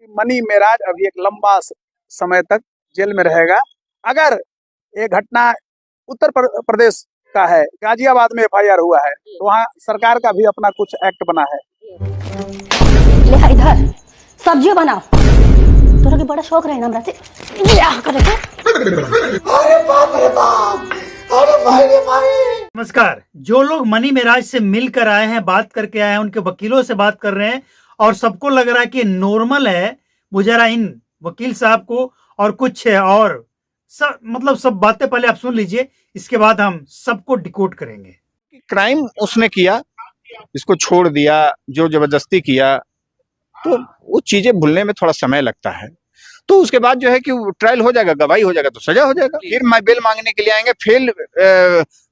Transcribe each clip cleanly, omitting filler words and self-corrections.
Money Meraj अभी एक लंबा समय तक जेल में रहेगा। अगर ये घटना उत्तर प्रदेश का है, गाजियाबाद में एफआईआर हुआ है, तो वहाँ सरकार का भी अपना कुछ एक्ट बना है। ले इधर सब्जी बनाओ, तोरा के बड़ा शौक रहे ना हमरा से ब्याह करे के। अरे बाप रे बाप, अरे भाई रे भाई। नमस्कार। जो लोग मनी मेराज से मिलकर आए हैं, बात करके आए हैं, उनके वकीलों से बात कर रहे हैं और सबको लग रहा है कि नॉर्मल है। वो जरा इन वकील साहब को और कुछ है और सब बातें पहले आप सुन लीजिए, इसके बाद हम सबको डिकोड करेंगे। क्राइम उसने किया, इसको छोड़ दिया, जो जबरदस्ती किया, तो वो चीजें भूलने में थोड़ा समय लगता है। तो उसके बाद जो है कि ट्रायल हो जाएगा, गवाही हो जाएगा, तो सजा हो जाएगा। फिर बेल मांगने के लिए आएंगे, फिर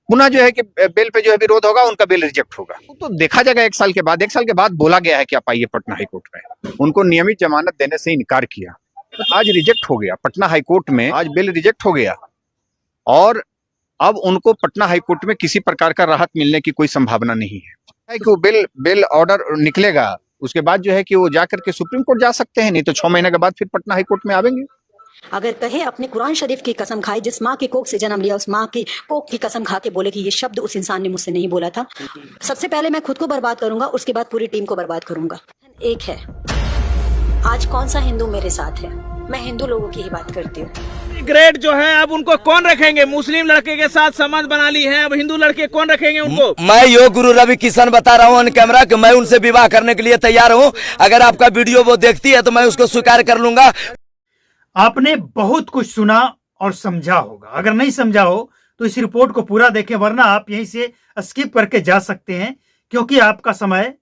पुनः जो है कि बेल पे जो है विरोध होगा, उनका बेल रिजेक्ट होगा। तो देखा जाएगा 1 साल के बाद। 1 साल के बाद बोला गया है कि आप आइए पटना हाईकोर्ट में। उनको नियमित जमानत देने से इनकार किया, आज रिजेक्ट हो गया पटना हाईकोर्ट में, आज बेल रिजेक्ट हो गया और अब उनको पटना हाईकोर्ट में किसी प्रकार का राहत मिलने की कोई संभावना नहीं है कि वो बेल ऑर्डर निकलेगा। उसके बाद जो है कि वो जाकर के सुप्रीम कोर्ट जा सकते हैं, नहीं तो 6 महीने के बाद फिर पटना हाईकोर्ट में आवेंगे। अगर कहे अपने कुरान शरीफ की कसम खाए, जिस माँ की कोख से जन्म लिया, उस माँ की कोख की कसम खा के बोले कि ये शब्द उस इंसान ने मुझसे नहीं बोला था, सबसे पहले मैं खुद को बर्बाद करूंगा, उसके बाद पूरी टीम को बर्बाद करूंगा। एक है, आज कौन सा हिंदू मेरे साथ है? मैं हिंदू लोगों की ही बात करती हूँ। ग्रेड जो है अब उनको कौन रखेंगे? मुस्लिम लड़के के साथ समाज बना ली है, अब हिंदू लड़के कौन रखेंगे उनको? मैं योग गुरु रवि किशन बता रहा हूँ ऑन कैमरा कि मैं उनसे विवाह करने के लिए तैयार हूँ। अगर आपका वीडियो वो देखती है तो मैं उसको स्वीकार कर लूंगा। आपने बहुत कुछ सुना और समझा होगा। अगर नहीं समझा हो तो इस रिपोर्ट को पूरा देखें, वरना आप यहीं से स्किप करके जा सकते हैं, क्योंकि आपका समय,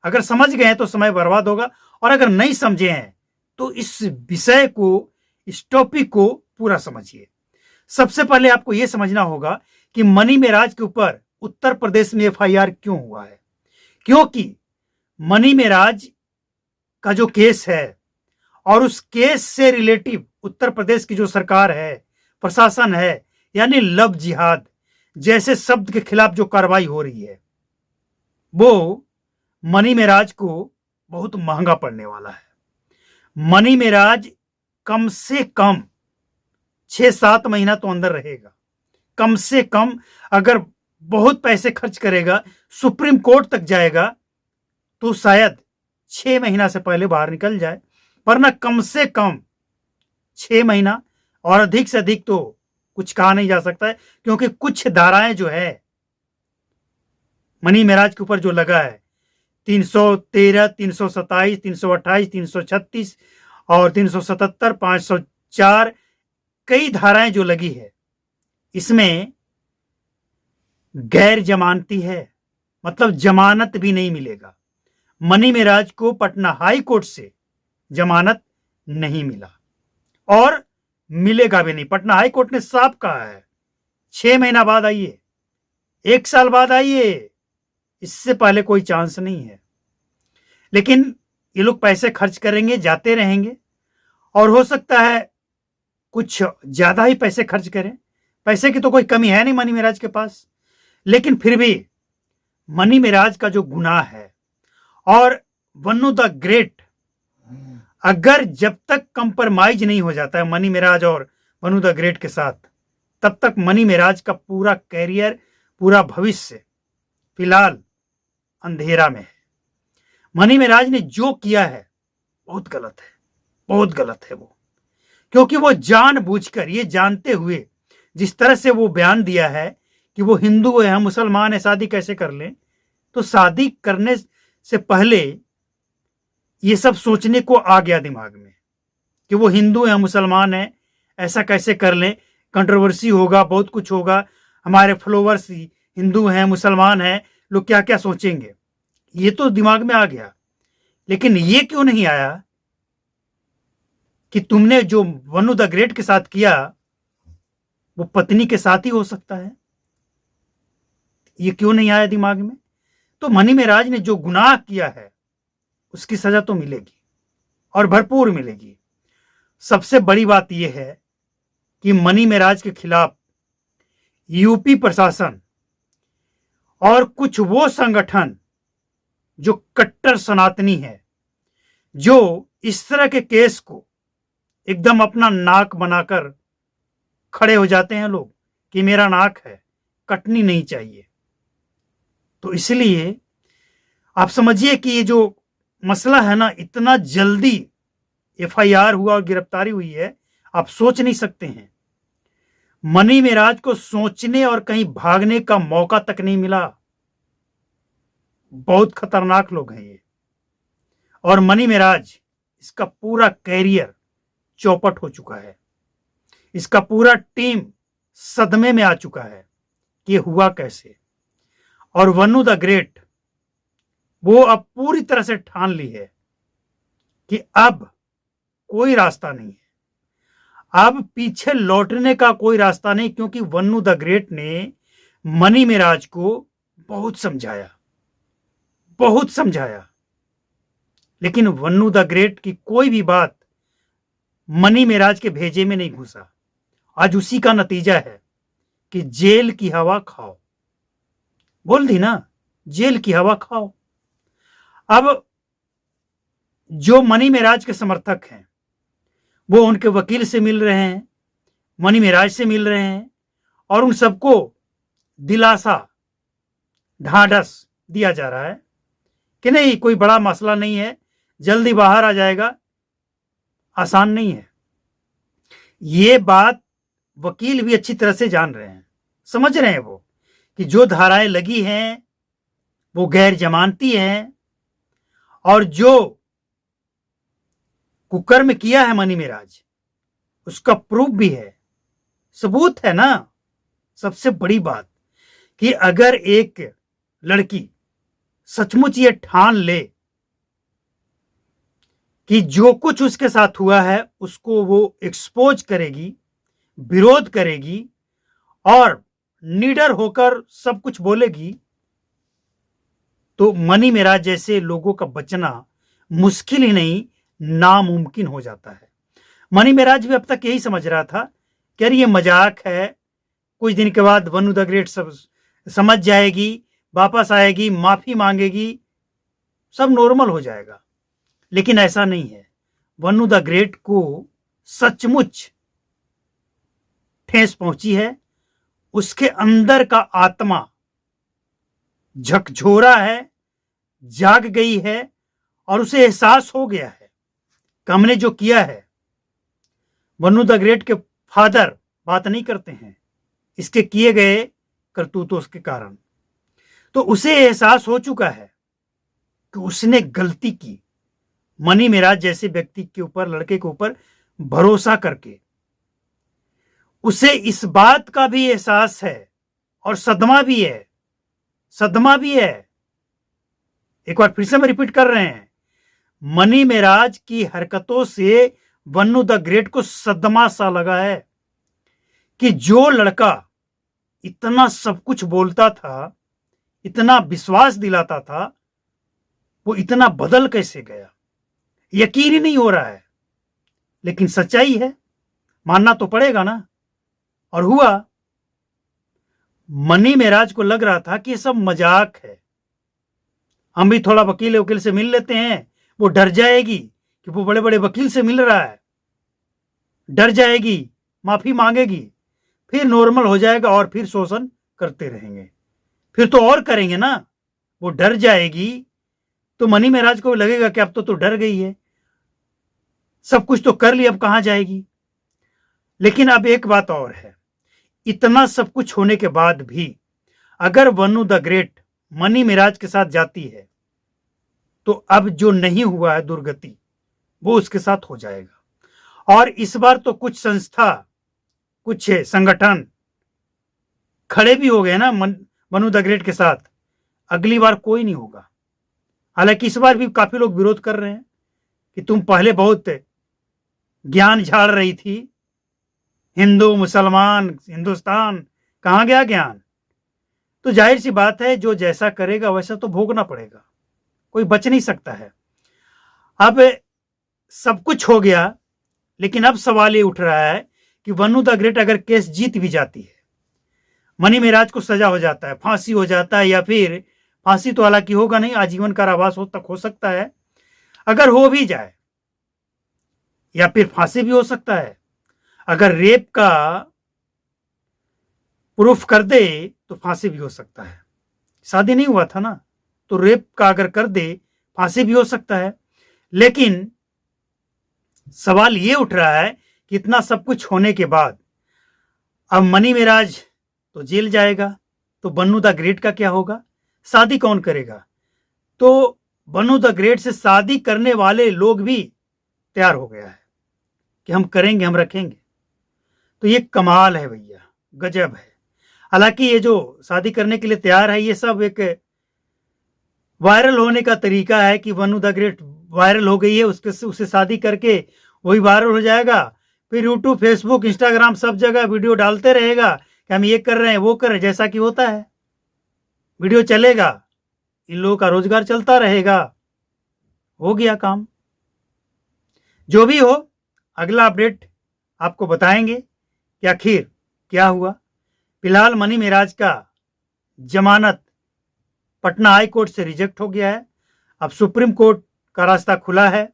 अगर समझ गए हैं तो समय बर्बाद होगा, और अगर नहीं समझे हैं तो इस विषय को, इस टॉपिक को पूरा समझिए। सबसे पहले आपको यह समझना होगा कि मनी मेराज के ऊपर उत्तर प्रदेश में एफआईआर क्यों हुआ है। क्योंकि मनी मेराज का जो केस है और उस केस से रिलेटिव उत्तर प्रदेश की जो सरकार है, प्रशासन है, यानी लव जिहाद जैसे शब्द के खिलाफ जो कार्रवाई हो रही है, वो मनी मेराज को बहुत महंगा पड़ने वाला है। मनी मेराज कम से कम 6-7 महीना तो अंदर रहेगा, कम से कम। अगर बहुत पैसे खर्च करेगा, सुप्रीम कोर्ट तक जाएगा, तो शायद 6 महीना से पहले बाहर निकल जाए, वरना कम से कम 6 महीना, और अधिक से अधिक तो कुछ कहा नहीं जा सकता है। क्योंकि कुछ धाराएं जो है मनी मेराज के ऊपर जो लगा है, 313, 327, 328, 336 और 377, 504, कई धाराएं जो लगी है, इसमें गैर जमानती है, मतलब जमानत भी नहीं मिलेगा। मनी मेराज को पटना हाई कोर्ट से जमानत नहीं मिला और मिलेगा भी नहीं। पटना हाई कोर्ट ने साफ कहा है 6 महीना बाद आइए, 1 साल बाद आइए, इससे पहले कोई चांस नहीं है। लेकिन ये लोग पैसे खर्च करेंगे, जाते रहेंगे, और हो सकता है कुछ ज्यादा ही पैसे खर्च करें। पैसे की तो कोई कमी है नहीं मनी मेराज के पास, लेकिन फिर भी मनी मेराज का जो गुनाह है, और वनु द ग्रेट, अगर जब तक कंप्रोमाइज नहीं हो जाता है मनी मेराज और वनु द ग्रेट के साथ, तब तक मनी मेराज का पूरा कैरियर, पूरा भविष्य फिलहाल अंधेरा में है। मनी मेराज ने जो किया है बहुत गलत है, बहुत गलत है वो। क्योंकि वो जानबूझकर, ये जानते हुए जिस तरह से वो बयान दिया है कि वो हिंदू है, मुसलमान है, शादी कैसे कर लें, तो शादी करने से पहले ये सब सोचने को आ गया दिमाग में कि वो हिंदू है, मुसलमान है, ऐसा कैसे कर लें, कंट्रोवर्सी होगा, बहुत कुछ होगा, हमारे फॉलोवर्स हिंदू हैं, मुसलमान हैं, लोग क्या क्या सोचेंगे, ये तो दिमाग में आ गया। लेकिन ये क्यों नहीं आया कि तुमने जो वनु द ग्रेट के साथ किया वो पत्नी के साथ ही हो सकता है? ये क्यों नहीं आया दिमाग में? तो मनी मेराज ने जो गुनाह किया है उसकी सजा तो मिलेगी, और भरपूर मिलेगी। सबसे बड़ी बात यह है कि मनी मेराज के खिलाफ यूपी प्रशासन और कुछ वो संगठन जो कट्टर सनातनी है, जो इस तरह के केस को एकदम अपना नाक बनाकर खड़े हो जाते हैं लोग कि मेरा नाक है, कटनी नहीं चाहिए। तो इसलिए आप समझिए कि ये जो मसला है ना, इतना जल्दी एफआईआर हुआ और गिरफ्तारी हुई है, आप सोच नहीं सकते हैं। मनी मेराज को सोचने और कहीं भागने का मौका तक नहीं मिला। बहुत खतरनाक लोग हैं ये। और मनी मेराज, इसका पूरा कैरियर चौपट हो चुका है। इसका पूरा टीम सदमे में आ चुका है कि ये हुआ कैसे। और वन्नू द ग्रेट, वो अब पूरी तरह से ठान ली है कि अब कोई रास्ता नहीं है, अब पीछे लौटने का कोई रास्ता नहीं, क्योंकि वन्नू द ग्रेट ने मनी मेराज को बहुत समझाया, बहुत समझाया, लेकिन वन्नू द ग्रेट की कोई भी बात मनी मेराज के भेजे में नहीं घुसा। आज उसी का नतीजा है कि जेल की हवा खाओ। बोल दी ना, जेल की हवा खाओ। अब जो मनी मेराज के समर्थक हैं वो उनके वकील से मिल रहे हैं, मनी मेराज से मिल रहे हैं, और उन सबको दिलासा, ढांढस दिया जा रहा है कि नहीं, कोई बड़ा मसला नहीं है, जल्दी बाहर आ जाएगा। आसान नहीं है। ये बात वकील भी अच्छी तरह से जान रहे हैं, समझ रहे हैं वो कि जो धाराएं लगी हैं वो गैर जमानती हैं, और जो कुकर्म किया है मनी मेराज उसका प्रूफ भी है, सबूत है ना। सबसे बड़ी बात कि अगर एक लड़की सचमुच ये ठान ले कि जो कुछ उसके साथ हुआ है उसको वो एक्सपोज करेगी, विरोध करेगी और निडर होकर सब कुछ बोलेगी, तो मनी मेराज जैसे लोगों का बचना मुश्किल ही नहीं, नामुमकिन हो जाता है। मनी मेराज भी अब तक यही समझ रहा था कि अरे ये मजाक है, कुछ दिन के बाद वन्नू द ग्रेट सब समझ जाएगी, वापस आएगी, माफी मांगेगी, सब नॉर्मल हो जाएगा। लेकिन ऐसा नहीं है। वन्नू द ग्रेट को सचमुच ठेस पहुंची है, उसके अंदर का आत्मा झकझोरा है, जाग गई है, और उसे एहसास हो गया है कि हमने जो किया है। वन्नू द ग्रेट के फादर बात नहीं करते हैं इसके किए गए करतूतों के कारण, तो उसे एहसास हो चुका है कि उसने गलती की। मनी मेराज जैसे व्यक्ति के ऊपर, लड़के के ऊपर भरोसा करके उसे इस बात का भी एहसास है और सदमा भी है, सदमा भी है। एक बार फिर से हम रिपीट कर रहे हैं, मनी मेराज की हरकतों से वन्नू द ग्रेट को सदमा सा लगा है कि जो लड़का इतना सब कुछ बोलता था, इतना विश्वास दिलाता था, वो इतना बदल कैसे गया, यकीन ही नहीं हो रहा है। लेकिन सच्चाई है, मानना तो पड़ेगा ना। और हुआ, मनी मेराज को लग रहा था कि ये सब मजाक है, हम भी थोड़ा वकील से मिल लेते हैं, वो डर जाएगी कि वो बड़े बड़े वकील से मिल रहा है, डर जाएगी, माफी मांगेगी, फिर नॉर्मल हो जाएगा और फिर शोषण करते रहेंगे, फिर तो और करेंगे ना। वो डर जाएगी तो मनी मेराज को लगेगा कि अब तो डर गई है, सब कुछ तो कर लिया, अब कहां जाएगी। लेकिन अब एक बात और है, इतना सब कुछ होने के बाद भी अगर Vannu the great money Meraj के साथ जाती है तो अब जो नहीं हुआ है दुर्गति, वो उसके साथ हो जाएगा। और इस बार तो कुछ संस्था, कुछ संगठन खड़े भी हो गए ना वन्नू द ग्रेट के साथ, अगली बार कोई नहीं होगा। हालांकि इस बार भी काफी लोग विरोध कर रहे हैं कि तुम पहले बहुत ज्ञान झाड़ रही थी, हिंदू मुसलमान हिंदुस्तान, कहां गया ज्ञान। तो जाहिर सी बात है, जो जैसा करेगा वैसा तो भोगना पड़ेगा, कोई बच नहीं सकता है। अब सब कुछ हो गया, लेकिन अब सवाल ये उठ रहा है कि वन्नू द ग्रेट अगर केस जीत भी जाती है, मनी मेराज को सजा हो जाता है, फांसी हो जाता है, या फिर फांसी तो हालांकि होगा नहीं, आजीवन कारावास तक हो सकता है। अगर हो भी जाए या फिर फांसी भी हो सकता है। अगर रेप का प्रूफ कर दे तो फांसी भी हो सकता है। शादी नहीं हुआ था ना, तो रेप का अगर कर दे फांसी भी हो सकता है। लेकिन सवाल ये उठ रहा है कि इतना सब कुछ होने के बाद अब मनी मेराज तो जेल जाएगा, तो बन्नू द ग्रेट का क्या होगा? शादी कौन करेगा? तो बन्नू द ग्रेट से शादी करने वाले लोग भी तैयार हो गया है कि हम करेंगे, हम रखेंगे। तो ये कमाल है भैया, गजब है। हालांकि ये जो शादी करने के लिए तैयार है, ये सब एक वायरल होने का तरीका है कि बन्नू द ग्रेट वायरल हो गई है, उससे शादी करके वही वायरल हो जाएगा। फिर यूट्यूब, फेसबुक, इंस्टाग्राम सब जगह वीडियो डालते रहेगा कि हम ये कर रहे हैं, वो कर रहे हैं, जैसा कि होता है। वीडियो चलेगा, इन लोगों का रोजगार चलता रहेगा। हो गया काम। जो भी हो, अगला अपडेट आपको बताएंगे कि आखिर क्या हुआ। फिलहाल मनी मेराज का जमानत पटना हाई कोर्ट से रिजेक्ट हो गया है। अब सुप्रीम कोर्ट का रास्ता खुला है,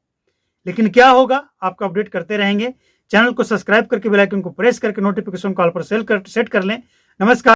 लेकिन क्या होगा आपको अपडेट करते रहेंगे। चैनल को सब्सक्राइब करके बेल आइकन को प्रेस करके नोटिफिकेशन कॉल पर सेट कर लें। नमस्कार।